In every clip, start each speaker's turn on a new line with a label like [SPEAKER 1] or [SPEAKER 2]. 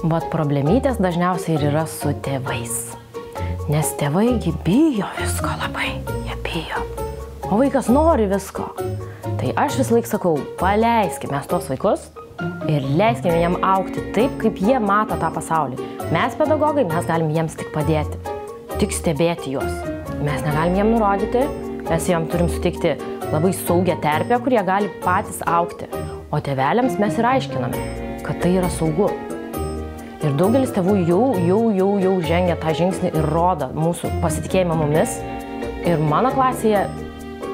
[SPEAKER 1] Vat problemytės dažniausiai ir yra su tėvais. Nes tėvaigi bijo visko labai, jie bijo. O vaikas nori visko. Tai aš vis laik sakau, paleiskime tos vaikus ir leiskime jiem augti taip, kaip jie mato tą pasaulį. Mes pedagogai, mes galim jiems tik padėti, tik stebėti juos. Mes negalim jiem nurodyti, mes jiem turim suteikti labai saugią terpę, kur jie gali patys augti. O tėveliams mes ir aiškiname, kad tai yra saugu. Ir daugelis tėvų jau žengia tą žingsnį ir rodo mūsų pasitikėjimą mumis. Ir mano klasėje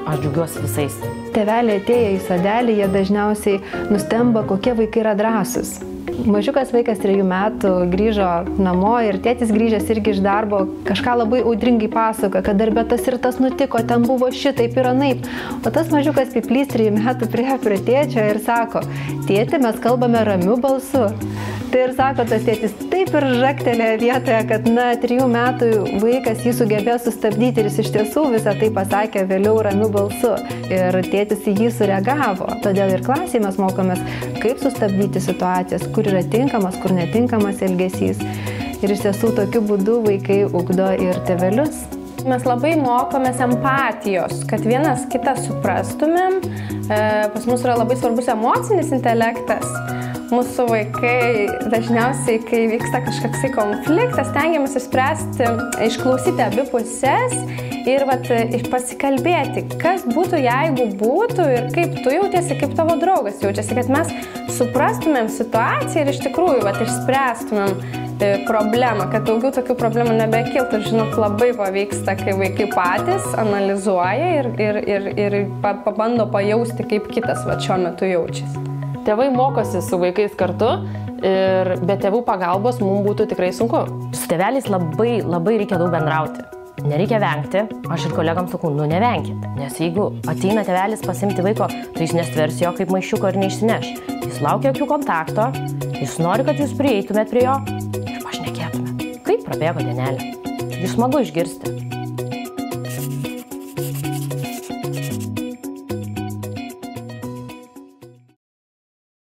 [SPEAKER 1] aš džiaugiuosi visais.
[SPEAKER 2] Tėveliai atėję į sodelį, jie dažniausiai nustemba, kokie vaikai yra drąsūs. Mažiukas vaikas 3 metų grįžo namo ir tėtis grįžęs irgi iš darbo kažką labai audringai pasakoja, kad darbe tas ir tas nutiko, ten buvo šitaip ir anaip. O tas mažiukas Piplys 3 metų priėjo prie tėčio ir sako, tėti, mes kalbame ramiu balsu. Tai ir sako tas tėtis, taip ir žagtelėjo vietoje, kad 3 metų vaikas jį sugebėjo sustabdyti ir jis iš tiesų visą tai pasakė vėliau ramiu balsu. Ir tėtis į jį sureagavo. Todėl ir klasėje mes mokomės, kaip sustabdyti situacijas, kur yra tinkamas, kur netinkamas elgesys. Ir iš tiesų tokiu būdu vaikai ugdo ir tėvelius.
[SPEAKER 3] Mes labai mokomės empatijos, kad vienas kitą suprastumėm. Pas mus yra labai svarbus emocinis intelektas. Mūsų vaikai dažniausiai, kai vyksta kažkoksai konfliktas, stengiamės išspręsti, išklausyti abi pusės ir pasikalbėti, kas būtų, jeigu būtų ir kaip tu jautiesi, kaip tavo draugas jaučiasi, kad mes suprastumėm situaciją ir iš tikrųjų išspręstumėm problemą, kad daugiau tokių problemų nebekiltų. Ir žinok, labai pavyksta, kai vaikai patys analizuoja ir pabando pajausti, kaip kitas šiuo metu jaučiasi.
[SPEAKER 1] Tėvai mokosi su vaikais kartu ir be tėvų pagalbos mums būtų tikrai sunku. Su tėveliais labai reikia daug bendrauti. Nereikia vengti. Aš ir kolegams sakau, nevenkit. Nes jeigu ateina tėvelis pasimti vaiko, tai jis nestvers jo kaip maišiuko ir neišsineš. Jis laukia akių kontakto, jis nori, kad jūs prieitumėt prie jo ir pašnekėtumėt. Kaip prabėgo dienelė. Jūs smagu išgirsti.